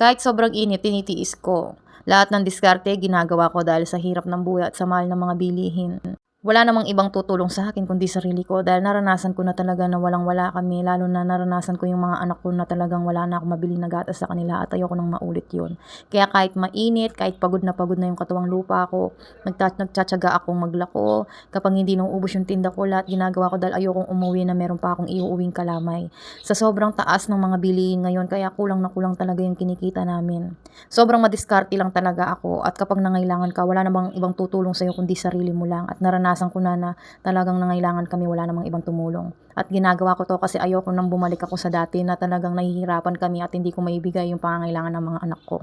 Kahit sobrang init, tinitiis ko. Lahat ng diskarte ginagawa ko dahil sa hirap ng buhay at sa mahal ng mga bilihin. Wala namang ibang tutulong sa akin kundi sarili ko dahil naranasan ko na talaga na walang-wala kami, lalo na naranasan ko yung mga anak ko na talagang wala na akong mabiling na gatas sa kanila at ayoko nang maulit yun. Kaya kahit mainit, kahit pagod na yung katuwang lupa ko, nagtsatsaga akong maglako. Kapag hindi nauubos yung tinda ko, lahat ginagawa ko dahil ayokong umuwi na meron pa akong iuuwing kalamay. Sa sobrang taas ng mga bilihin ngayon, kaya kulang na kulang talaga yung kinikita namin. Sobrang madiskarte lang talaga ako at kapag nangailangan ka, wala namang ibang tutulong sa'yo kundi sarili mo lang at naranasan ko na talagang nangailangan kami, wala namang ibang tumulong. At ginagawa ko to kasi ayoko nang bumalik ako sa dati na talagang nahihirapan kami at hindi ko maibigay yung pangangailangan ng mga anak ko.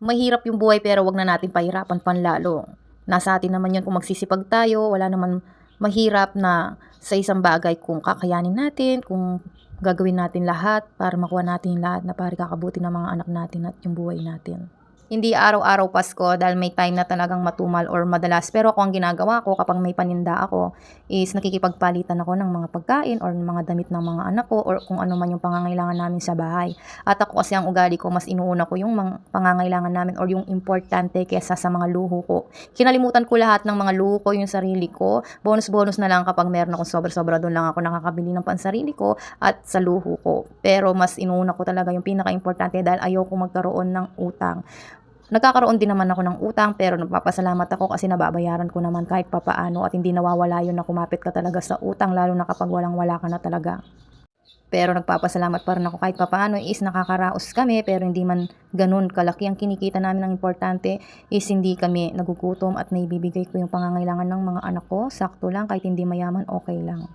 Mahirap yung buhay pero wag na natin pahirapan panlalo. Nasa atin naman yun kung magsisipag tayo, wala naman mahirap na sa isang bagay kung kakayanin natin, kung gagawin natin lahat para makuha natin lahat na para kakabuti ng mga anak natin at yung buhay natin. Hindi araw-araw Pasko dahil may time na talagang matumal or madalas. Pero ako ang ginagawa ko kapag may paninda ako is nakikipagpalitan ako ng mga pagkain or mga damit ng mga anak ko or kung ano man yung pangangailangan namin sa bahay. At ako kasi ang ugali ko, mas inuuna ko yung mga pangangailangan namin or yung importante kaysa sa mga luho ko. Kinalimutan ko lahat ng mga luho ko, yung sarili ko. Bonus-bonus na lang kapag meron akong sobra-sobra, doon lang ako nakakabili ng pansarili ko at sa luho ko. Pero mas inuuna ko talaga yung pinaka-importante dahil ayoko magkaroon ng utang. Nagkakaroon din naman ako ng utang pero nagpapasalamat ako kasi nababayaran ko naman kahit papaano at hindi nawawala yun na kumapit ka talaga sa utang lalo na kapag walang-wala ka na talaga. Pero nagpapasalamat pa rin ako kahit papaano is nakakaraos kami pero hindi man ganun kalaki ang kinikita namin. Ang importante is hindi kami nagugutom at naibibigay ko yung pangangailangan ng mga anak ko. Sakto lang, kahit hindi mayaman, okay lang.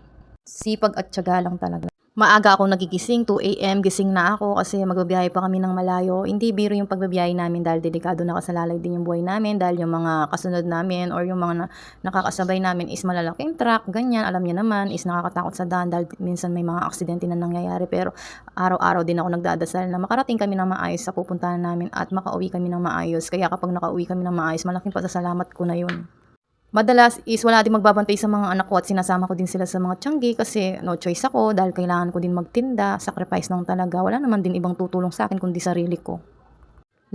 Sipag at tiyaga lang talaga. Maaga ako nagigising, 2 AM, gising na ako kasi magbabiyahe pa kami ng malayo. Hindi biro yung pagbabiyahe namin dahil delikado nakasalalay din yung buhay namin dahil yung mga kasunod namin or yung mga nakakasabay namin is malalaking truck, ganyan. Alam niyo naman is nakakatakot sa daan dahil minsan may mga aksidente na nangyayari pero araw-araw din ako nagdadasal na makarating kami ng maayos sa pupuntahan namin at makauwi kami ng maayos. Kaya kapag nakauwi kami ng maayos, malaking pasasalamat ko na yun. Madalas is wala din magbabantay sa mga anak ko at sinasama ko din sila sa mga tianggi kasi no choice ako dahil kailangan ko din magtinda, sacrifice lang talaga. Wala naman din ibang tutulong sa akin kundi sarili ko.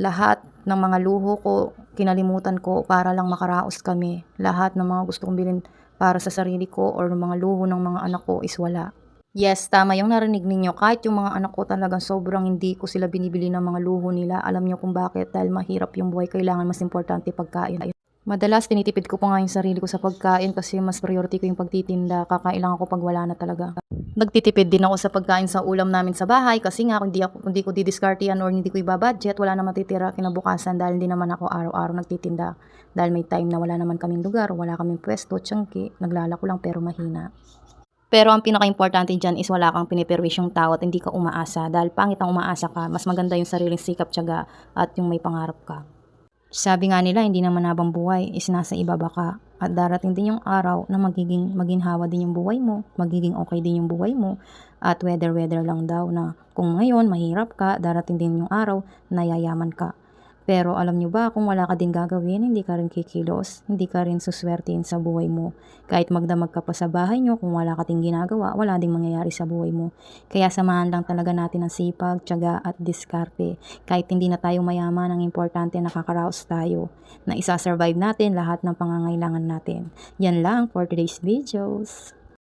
Lahat ng mga luho ko, kinalimutan ko para lang makaraos kami. Lahat ng mga gusto kong bilhin para sa sarili ko or mga luho ng mga anak ko is wala. Yes, tama yung narinig ninyo. Kahit yung mga anak ko talagang sobrang hindi ko sila binibili ng mga luho nila. Alam niyo kung bakit? Dahil mahirap yung buhay. Kailangan mas importante pagkain. Madalas tinitipid ko pa nga yung sarili ko sa pagkain kasi mas priority ko yung pagtitinda. Kakailangan ko pag wala na talaga. Nagtitipid din ako sa pagkain sa ulam namin sa bahay kasi nga kung hindi ko didiscard yan or hindi ko ibabudget, wala na matitira kinabukasan dahil hindi naman ako araw-araw nagtitinda. Dahil may time na wala naman kaming lugar, wala kaming pwesto, tiyangki, naglalako lang pero mahina. Pero ang pinaka-importante dyan is wala kang piniperwisyong tao at hindi ka umaasa. Dahil pangit ang umaasa ka, mas maganda yung sariling sikap, tiyaga at yung may pangarap ka. Sabi nga nila, hindi naman habang buhay is nasa ibaba ka. At darating din yung araw na maginhawa din yung buhay mo, magiging okay din yung buhay mo. At weather lang daw na kung ngayon mahirap ka, darating din yung araw na yayaman ka. Pero alam nyo ba, kung wala ka din gagawin, hindi ka rin kikilos, hindi ka rin suswertein sa buhay mo. Kahit magdamag ka pa sa bahay nyo, kung wala ka ding ginagawa, wala ding mangyayari sa buhay mo. Kaya samahan lang talaga natin ang sipag, tiyaga at diskarte. Kahit hindi na tayo mayaman, ang importante nakakaraos tayo, na isa-survive natin lahat ng pangangailangan natin. Yan lang for today's videos.